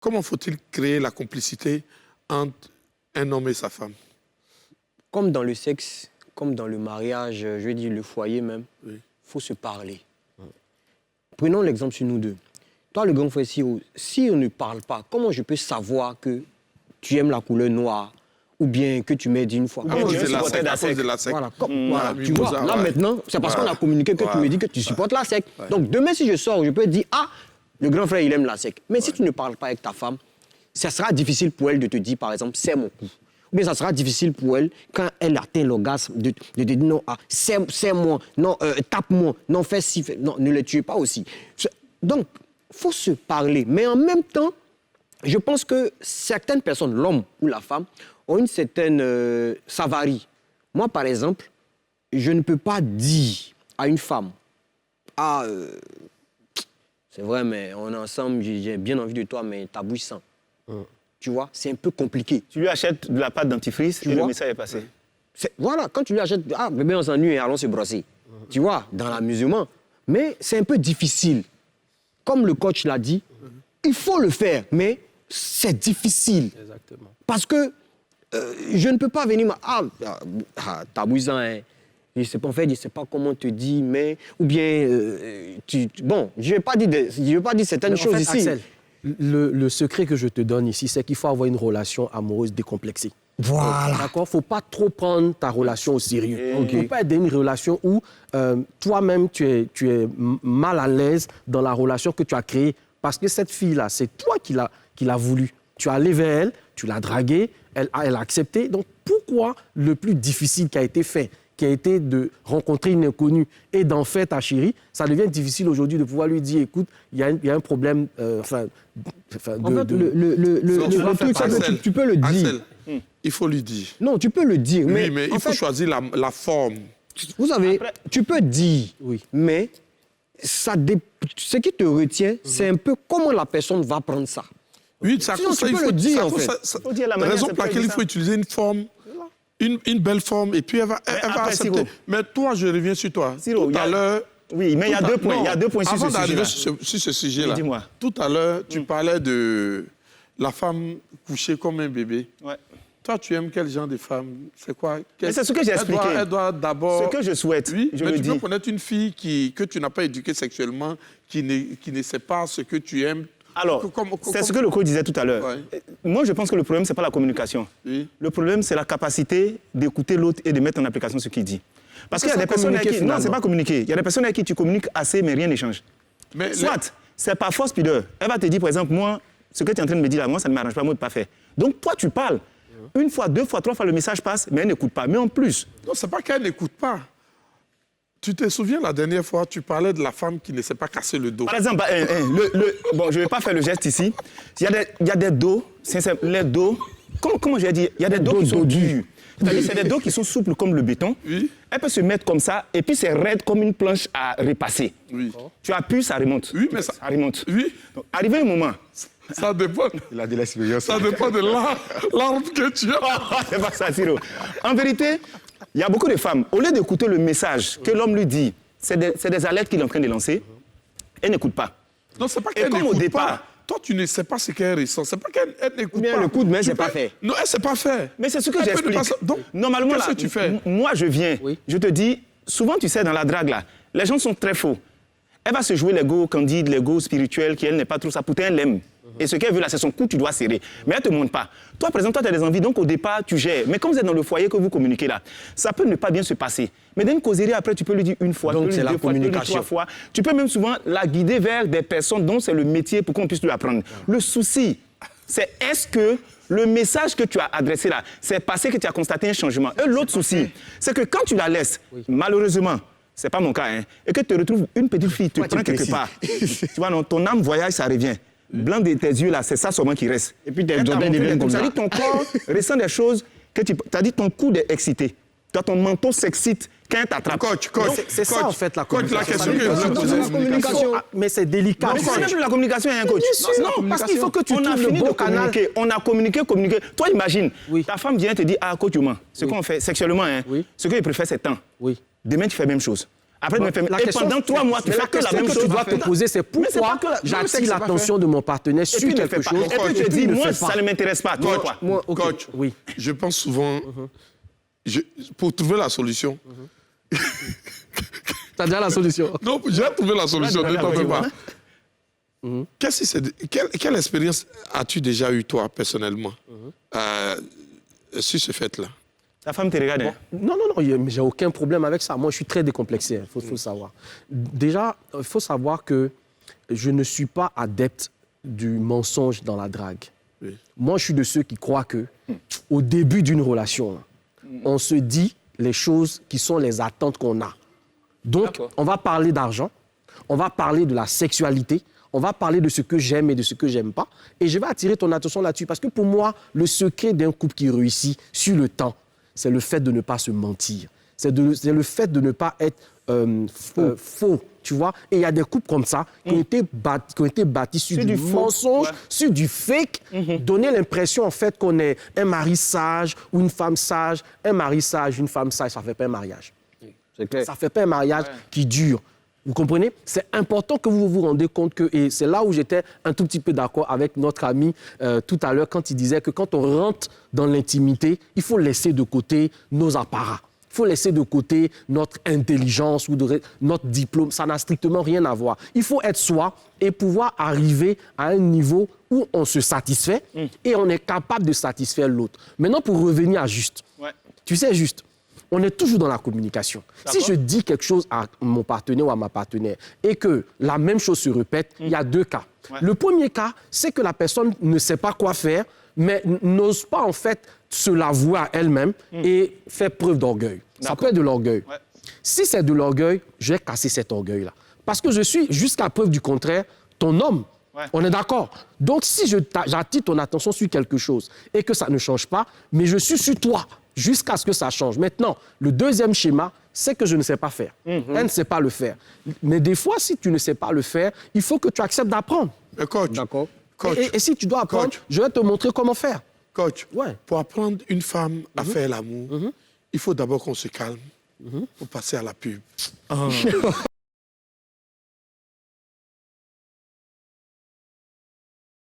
Comment faut-il créer la complicité entre un homme et sa femme? Comme dans le sexe, comme dans le mariage, je veux dire le foyer même, il faut se parler. Prenons l'exemple sur nous deux. Toi, le grand frère, si on ne parle pas, comment je peux savoir que tu aimes la couleur noire ou bien que tu m'aides une fois? À cause de la sec. Voilà, tu vois, là maintenant, c'est parce qu'on a communiqué que tu me dis que tu supportes la sec. Donc demain, si je sors, je peux dire, ah, le grand frère, il aime la sec. Mais si tu ne parles pas avec ta femme, ça sera difficile pour elle de te dire, par exemple, c'est mon cou. Ou bien ça sera difficile pour elle, quand elle atteint l'orgasme, de te dire, non, ah, c'est-moi, non, tape-moi, non, fais ci, non, ne le tue pas aussi. Donc, il faut se parler. Mais en même temps, je pense que certaines personnes, l'homme ou la femme, ont une certaine... ça varie. Moi, par exemple, je ne peux pas dire à une femme, ah, c'est vrai, mais on est ensemble, j'ai bien envie de toi, mais ta bouche sent. Tu vois, c'est un peu compliqué. Tu lui achètes de la pâte dentifrice et le message est passé. Voilà, quand tu lui achètes, ah, bébé, on s'ennuie, allons se brosser. Tu vois, dans l'amusement. Mais c'est un peu difficile. Comme le coach l'a dit, il faut le faire, mais c'est difficile. Exactement. Parce que je ne peux pas venir... ta bouche sent, hein. Je sais pas, en fait, je ne sais pas comment te dire, mais... Ou bien, bon, je ne vais pas dire certaines choses ici. Axel, le secret que je te donne ici, c'est qu'il faut avoir une relation amoureuse décomplexée. Voilà. D'accord? Il ne faut pas trop prendre ta relation au sérieux. Il ne faut pas être dans une relation où toi-même, tu es mal à l'aise dans la relation que tu as créée. Parce que cette fille-là, c'est toi qui l'as voulu. Tu es allé vers elle, tu l'as draguée, elle a accepté. Donc, pourquoi le plus difficile qui a été fait, qui a été de rencontrer une inconnue et d'en faire ta chérie, ça devient difficile aujourd'hui de pouvoir lui dire, écoute, il y a un problème... En fait, le truc, c'est que tu peux le dire. Axel, il faut lui dire. Non, tu peux le dire. Oui, mais il faut choisir la forme. Vous savez, tu peux dire, mais ce qui te retient, c'est un peu comment la personne va prendre ça. Oui, ça sinon, tu peux le dire, en fait. La raison pour laquelle il faut utiliser une forme, une belle forme, et puis elle va accepter. Mais toi, je reviens sur toi. Tout à l'heure... Oui, mais il y a deux points. Il y a deux points sur ce sujet-là. Avant d'arriver sur ce sujet-là, dis-moi. Tout à l'heure, tu parlais de la femme couchée comme un bébé. Ouais. Toi, tu aimes quel genre de femme? C'est quoi? Mais c'est ce que j'ai expliqué. Elle doit d'abord... Ce que je souhaite, oui, je mais le tu dis. peux connaître une fille que tu n'as pas éduquée sexuellement, qui ne sait pas ce que tu aimes. Alors, c'est ce que le coach disait tout à l'heure. Ouais. Moi, je pense que le problème, ce n'est pas la communication. Oui. Le problème, c'est la capacité d'écouter l'autre et de mettre en application ce qu'il dit. Parce qu'il y a des personnes avec qui... Non, ce n'est pas communiquer. Il y a des personnes avec qui tu communiques assez, mais rien n'échange. Soit, c'est par force pudeur. Elle va te dire, par exemple, moi, ce que tu es en train de me dire là, moi, ça ne m'arrange pas, moi, de ne pas faire. Donc, toi, tu parles. Une fois, deux fois, trois fois, le message passe, mais elle n'écoute pas. Mais en plus... Non, ce n'est pas qu'elle n'écoute pas. Tu te souviens, la dernière fois, tu parlais de la femme qui ne sait pas casser le dos. Par exemple, bon, je ne vais pas faire le geste ici. Il y a des dos, les dos... Comment je vais dire? Il y a des dos qui sont durs. C'est-à-dire, c'est des dos qui sont souples comme le béton. Oui. Elle peut se mettre comme ça, et puis c'est raide comme une planche à repasser. Oui. Tu appuies, ça remonte. Oui, mais ça remonte. Oui. Donc, arrivé un moment... Ça dépend. Il a de l'expérience. Ça dépend de l'arbre que tu as. C'est pas ça, Siro. En vérité, il y a beaucoup de femmes, au lieu d'écouter le message que l'homme lui dit, c'est des alertes qu'il est en train de lancer, elle n'écoute pas. Non, c'est pas qu'elle n'écoute pas. Toi, tu ne sais pas ce qu'elle ressent. C'est pas qu'elle n'écoute pas. Le coup de main, c'est pas fait. Non, elle ne sait pas faire. Mais c'est ce que j'explique. Donc, normalement, qu'est-ce que tu fais? Moi, je viens, je te dis, souvent, tu sais, dans la drague, là, les gens sont très faux. Elle va se jouer l'ego candide, l'ego spirituel, qui elle n'est pas trop ça. Pourtant, elle l'aime. Et ce qu'elle veut là, c'est son cou, tu dois serrer. Mais elle ne te montre pas. Toi, par exemple, toi, tu as des envies, donc au départ, tu gères. Mais quand vous êtes dans le foyer, que vous communiquez là, ça peut ne pas bien se passer. Mais dans une causerie, après, tu peux lui dire une fois, donc, tu peux lui dire deux fois, tu peux lui dire trois fois. Tu peux même souvent la guider vers des personnes dont c'est le métier pour qu'on puisse lui apprendre. Le souci, c'est est-ce que le message que tu as adressé là, c'est passé que tu as constaté un changement. Et l'autre souci, c'est que quand tu la laisses, malheureusement, ce n'est pas mon cas, hein, et que tu retrouves une petite fille, te prend quelque part. Tu vois, non, ton âme voyage, ça revient. Blanc de tes yeux, là, c'est ça seulement qui reste. Et puis, t'es comme ça. Ça dit ton corps ressent des choses que tu... as dit ton cou est excité. Toi, ton menton s'excite quand elle t'attrape. Coach. C'est ça, en fait, la communication. communication. La question que je la communication. Mais c'est délicat. Mais c'est même plus la communication, hein, coach. Non, parce qu'il faut que tu trouves le bon canal. On a communiqué. Toi, imagine, ta femme vient te dire, ah, coach, ce qu'on fait sexuellement, hein, ce que je préfère, c'est temps. Oui. Demain, tu fais la même chose. Après, tu me fais, et pendant 3 mois, tu fais que la même chose. Tu dois te poser, c'est pourquoi j'attire l'attention de mon partenaire sur quelque chose. Et puis, tu te dis, moi, ça ne m'intéresse pas. Coach, oui. Je pense souvent, pour trouver la solution... Tu as déjà la solution? Non, j'ai trouvé la solution, ne t'en fais pas. Quelle expérience as-tu déjà eue, toi, personnellement, sur ce fait-là? Ta femme te regarde, hein? Non, j'ai aucun problème avec ça. Moi, je suis très décomplexé, il faut savoir. Déjà, il faut savoir que je ne suis pas adepte du mensonge dans la drague. Oui. Moi, je suis de ceux qui croient que, au début d'une relation, on se dit les choses qui sont les attentes qu'on a. Donc, on va parler d'argent, on va parler de la sexualité, on va parler de ce que j'aime et de ce que j'aime pas. Et je vais attirer ton attention là-dessus. Parce que pour moi, le secret d'un couple qui réussit sur le temps, c'est le fait de ne pas se mentir. C'est le fait de ne pas être faux, tu vois. Et il y a des couples comme ça qui ont été bâtis sur du mensonge, sur du fake, donner l'impression en fait qu'on est un mari sage ou une femme sage. Un mari sage, une femme sage, ça ne fait pas un mariage. C'est clair. Ça ne fait pas un mariage qui dure. Vous comprenez? C'est important que vous vous rendez compte que, et c'est là où j'étais un tout petit peu d'accord avec notre ami tout à l'heure quand il disait que quand on rentre dans l'intimité, il faut laisser de côté nos apparats. Il faut laisser de côté notre intelligence ou notre diplôme. Ça n'a strictement rien à voir. Il faut être soi et pouvoir arriver à un niveau où on se satisfait et on est capable de satisfaire l'autre. Maintenant, pour revenir à Juste, tu sais, Juste, on est toujours dans la communication. Si je dis quelque chose à mon partenaire ou à ma partenaire et que la même chose se répète, il y a 2 cas. Le premier cas, c'est que la personne ne sait pas quoi faire, mais n'ose pas en fait se l'avouer à elle-même et faire preuve d'orgueil. Ça peut être de l'orgueil. Si c'est de l'orgueil, je vais casser cet orgueil-là. Parce que je suis, jusqu'à preuve du contraire, ton homme. On est d'accord? Donc, si j'attire ton attention sur quelque chose et que ça ne change pas, mais je suis sur toi jusqu'à ce que ça change. Maintenant, le deuxième schéma, c'est que je ne sais pas faire. Elle ne sait pas le faire. Mais des fois, si tu ne sais pas le faire, il faut que tu acceptes d'apprendre. Coach, d'accord. Et si tu dois apprendre, je vais te montrer comment faire. Coach, pour apprendre une femme à faire l'amour, il faut d'abord qu'on se calme pour passer à la pub.